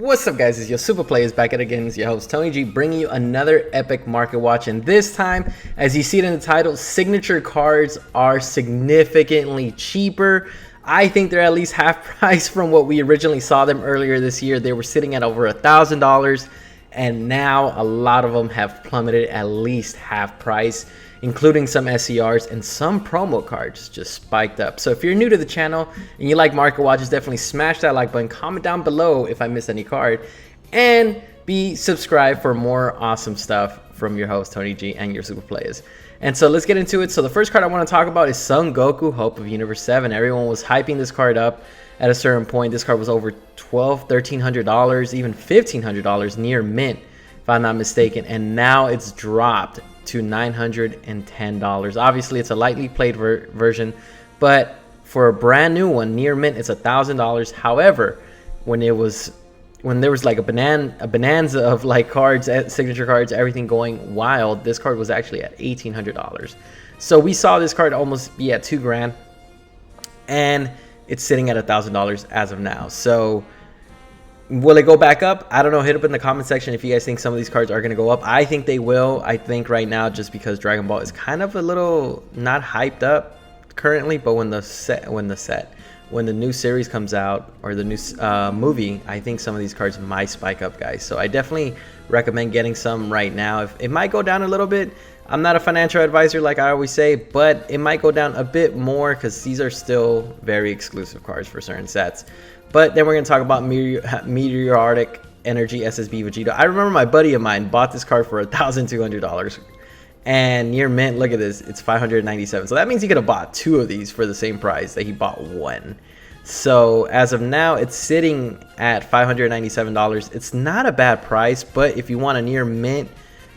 What's up, guys? It's your Super Playaz back at again. It's your host Tony G, bringing you another epic market watch. And this time, as you see it in the title, signature cards are significantly cheaper. I think they're at least half price from what we originally saw them earlier this year. They were sitting at over $1,000, and now a lot of them have plummeted at least half price, including some SCRs, and some promo cards just spiked up. So if you're new to the channel and you like market watches, definitely smash that like button, comment down below if I missed any card, and be subscribed for more awesome stuff from your host Tony G and your Super Playaz. And so let's get into it. So the first card I want to talk about is Son Goku, Hope of Universe 7. Everyone was hyping this card up at a certain point. This card was over $1,300, even $1,500 near mint, if I'm not mistaken, and now it's dropped to $910. Obviously, it's a lightly played version, but for a brand new one near mint, it's $1,000. However, when there was like a bonanza of like cards, signature cards, everything going wild, this card was actually at $1,800. So we saw this card almost be at $2,000, and it's sitting at $1,000 as of now. So will it go back up? I don't know. Hit up in the comment section if you guys think some of these cards are going to go up. I think they will. I think right now, just because Dragon Ball is kind of a little not hyped up currently, but when the new series comes out, or the new movie, I think some of these cards might spike up, guys. So I definitely recommend getting some right now. If it might go down a little bit, I'm not a financial advisor like I always say, but it might go down a bit more because these are still very exclusive cards for certain sets. But then we're going to talk about Meteoric Energy SSB Vegeta. I remember my buddy of mine bought this card for $1,200. And near mint, look at this, it's $597. So that means he could have bought two of these for the same price that he bought one. So as of now, it's sitting at $597. It's not a bad price, but if you want a near mint,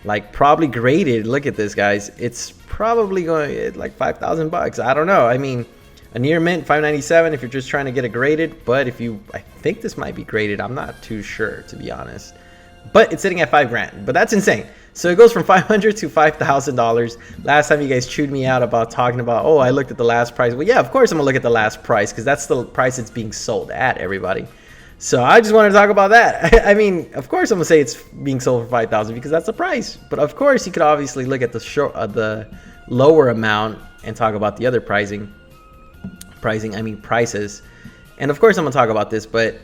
like probably graded, look at this, guys. It's probably going at like 5,000 bucks. I don't know. I mean, a near mint, $597 if you're just trying to get it graded. But I think this might be graded. I'm not too sure, to be honest. But it's sitting at $5,000. But that's insane. So it goes from $500 to $5,000. Last time you guys chewed me out about talking about, oh, I looked at the last price. Well, yeah, of course I'm gonna look at the last price because that's the price it's being sold at, everybody. So I just wanted to talk about that. I mean, of course I'm gonna say it's being sold for $5,000 because that's the price. But of course you could obviously look at the lower amount and talk about the other prices. And of course I'm gonna talk about this, but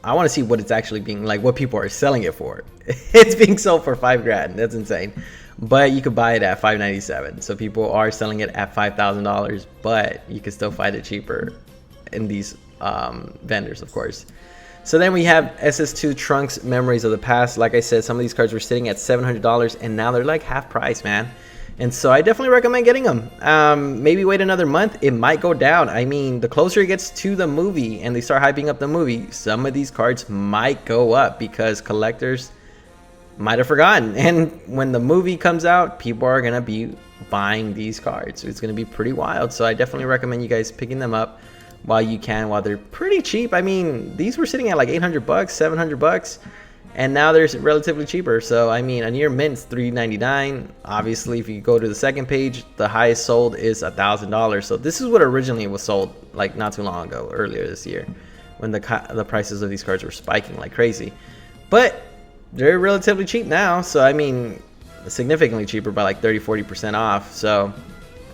I want to see what it's actually being, like what people are selling it for. It's being sold for $5,000. That's insane. But you could buy it at $597. So people are selling it at $5,000, but you can still find it cheaper in these vendors, of course. So then we have SS2 Trunks Memories of the Past. Like I said, some of these cards were sitting at $700, and now they're like half price, man. And so I definitely recommend getting them. Maybe wait another month. It might go down. I mean, the closer it gets to the movie and they start hyping up the movie, some of these cards might go up because collectors might have forgotten. And when the movie comes out, people are going to be buying these cards. It's going to be pretty wild. So I definitely recommend you guys picking them up while you can, while they're pretty cheap. I mean, these were sitting at like $800, $700. And now they're relatively cheaper. So, I mean, a near mint's $399. Obviously, if you go to the second page, the highest sold is $1,000. So this is what originally was sold like not too long ago, earlier this year, when the prices of these cards were spiking like crazy. But they're relatively cheap now. So, I mean, significantly cheaper by like 30-40% off. So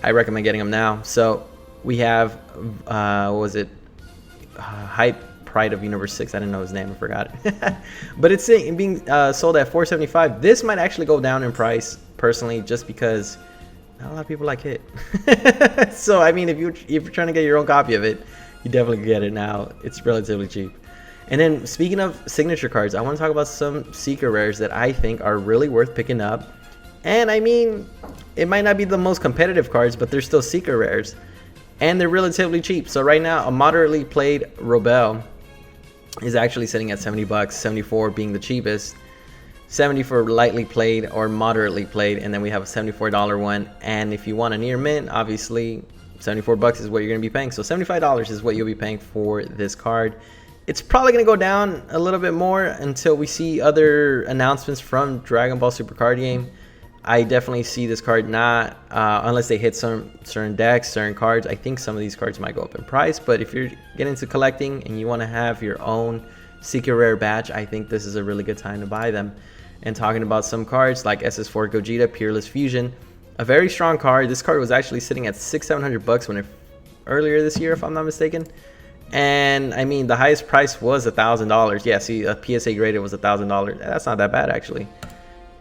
I recommend getting them now. So we have, what was it? Hype Pride of Universe 6. I didn't know his name, I forgot it. But it's being sold at $475. This might actually go down in price personally, just because not a lot of people like it. So I mean, if you're trying to get your own copy of it, you definitely get it now. It's relatively cheap. And then speaking of signature cards, I want to talk about some secret rares that I think are really worth picking up. And I mean, it might not be the most competitive cards, but they're still secret rares, and they're relatively cheap. So right now, a moderately played Robel is actually sitting at 70 bucks, 74 being the cheapest, 70 for lightly played or moderately played, and then we have a $74 one. And if you want a near mint, obviously 74 bucks is what you're going to be paying. So $75 is what you'll be paying for this card. It's probably going to go down a little bit more until we see other announcements from Dragon Ball Super Card Game. I definitely see this card not, unless they hit some certain decks, certain cards. I think some of these cards might go up in price, but if you're getting into collecting and you want to have your own secret rare batch, I think this is a really good time to buy them. And talking about some cards like Ss3 Gogeta, Peerless Fusion, a very strong card. This card was actually sitting at $600-700 when it earlier this year, if I'm not mistaken. And I mean, the highest price was $1,000. Yeah, see, a PSA graded was $1,000. That's not that bad actually.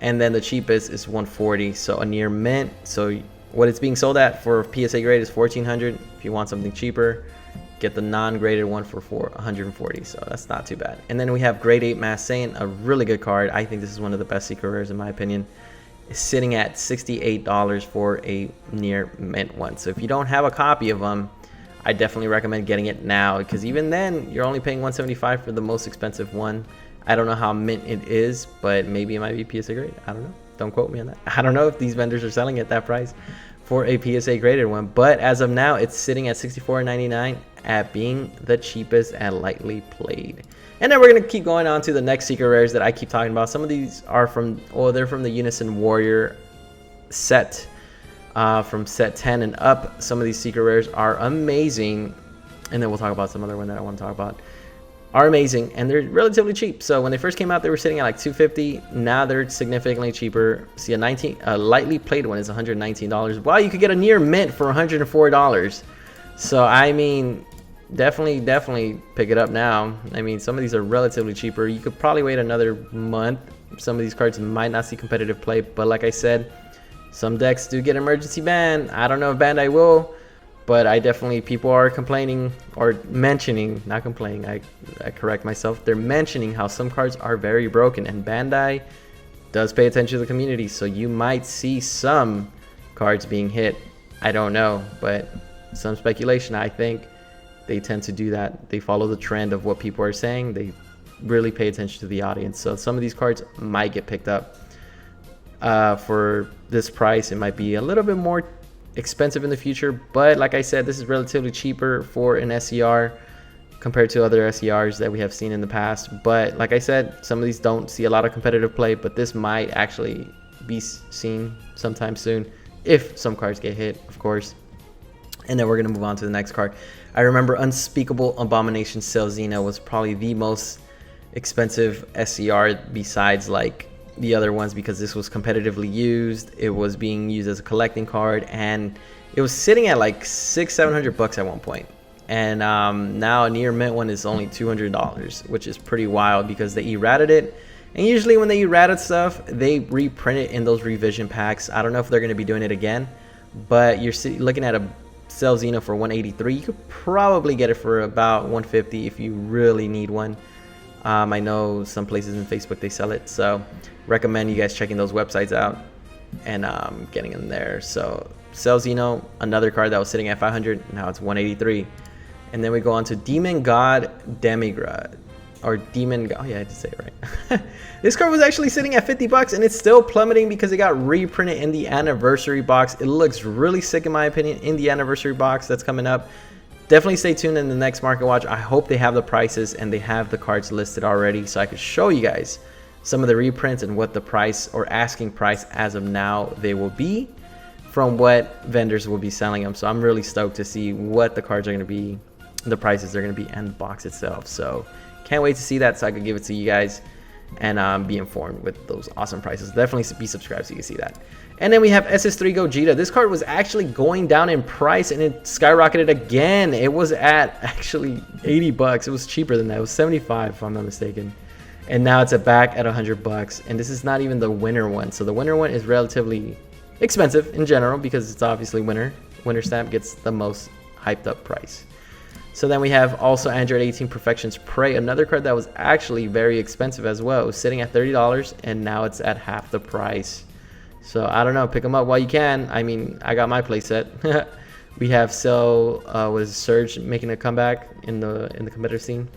And then the cheapest is $140, so a near mint. So what it's being sold at for PSA grade is $1,400. If you want something cheaper, get the non-graded one for $140. So that's not too bad. And then we have Grade 8 Mass Saiyan, a really good card. I think this is one of the best secret rares in my opinion. It's sitting at $68 for a near mint one. So if you don't have a copy of them, I definitely recommend getting it now, because even then you're only paying $175 for the most expensive one. I don't know how mint it is, but maybe it might be PSA grade. I don't know. Don't quote me on that. I don't know if these vendors are selling at that price for a PSA graded one, but as of now it's sitting at $64.99 at being the cheapest and lightly played. And then we're going to keep going on to the next secret rares that I keep talking about. Some of these are from, oh, they're from the Unison Warrior set, from set 10 and up. Some of these secret rares are amazing, and then we'll talk about some other one that I want to talk about. Are amazing, and they're relatively cheap. So when they first came out, they were sitting at like $250. Now they're significantly cheaper. See, a lightly played one is $119. Wow, you could get a near mint for $104. So I mean, definitely pick it up now. I mean, some of these are relatively cheaper. You could probably wait another month. Some of these cards might not see competitive play, but like I said, some decks do get emergency ban. I don't know if Bandai will, but I definitely, people are complaining or mentioning, not complaining, I correct myself, they're mentioning how some cards are very broken, and Bandai does pay attention to the community, so you might see some cards being hit. I don't know, but some speculation. I think they tend to do that. They follow the trend of what people are saying. They really pay attention to the audience, so some of these cards might get picked up. For this price, it might be a little bit more expensive in the future, but like I said, this is relatively cheaper for an SER compared to other SERs that we have seen in the past. But like I said, some of these don't see a lot of competitive play, but this might actually be seen sometime soon if some cards get hit, of course. And then we're gonna move on to the next card. I remember Unspeakable Abomination Cell Xeno was probably the most expensive SER besides like the other ones, because this was competitively used. It was being used as a collecting card, and it was sitting at like $600-700 at one point. And now a near mint one is only $200, which is pretty wild because they errated it. And usually when they errated stuff, they reprint it in those revision packs. I don't know if they're going to be doing it again, but you're looking at a Cell Xeno for $183. You could probably get it for about $150 if you really need one. I know some places in Facebook they sell it, so recommend you guys checking those websites out and getting in there. So Cell Xeno, another card that was sitting at $500, now it's $183. And then we go on to Demon God Demigrad, or Demon God, oh yeah, I did say it right. This card was actually sitting at $50, and it's still plummeting because it got reprinted in the anniversary box. It looks really sick in my opinion in the anniversary box that's coming up. Definitely stay tuned in the next market watch. I hope they have the prices and they have the cards listed already, so I could show you guys some of the reprints and what the price or asking price as of now they will be from what vendors will be selling them. So I'm really stoked to see what the cards are going to be, the prices they're going to be, and the box itself. So can't wait to see that so I could give it to you guys and be informed with those awesome prices. Definitely be subscribed so you can see that. And then we have Ss3 Gogeta. This card was actually going down in price, and it skyrocketed again. It was at actually $80. It was cheaper than that. It was $75 if I'm not mistaken. And now it's back at $100. And this is not even the winter one. So the winter one is relatively expensive in general because it's obviously winter. Winter stamp gets the most hyped up price. So then we have also Android 18 Perfection's Prey, another card that was actually very expensive as well. It was sitting at $30, and now it's at half the price. So I don't know, pick them up while you can. I mean, I got my playset. We have was Surge making a comeback in the competitive scene,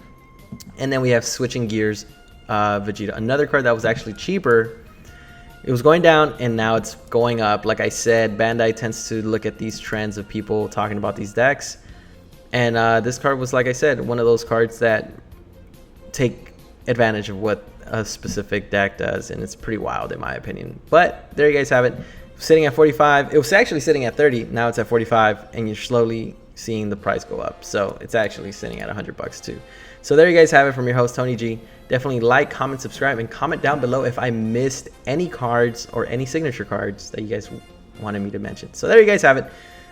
and then we have Switching Gears Vegeta, another card that was actually cheaper. It was going down, and now it's going up. Like I said, Bandai tends to look at these trends of people talking about these decks. And this card was, like I said, one of those cards that take advantage of what a specific deck does, and it's pretty wild in my opinion. But there you guys have it, sitting at $45. It was actually sitting at $30. Now it's at $45, and you're slowly seeing the price go up. So it's actually sitting at $100 too. So there you guys have it from your host, Tony G. Definitely like, comment, subscribe, and comment down below if I missed any cards or any signature cards that you guys wanted me to mention. So there you guys have it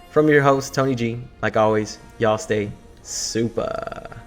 from your host, Tony G. Like always, y'all stay super.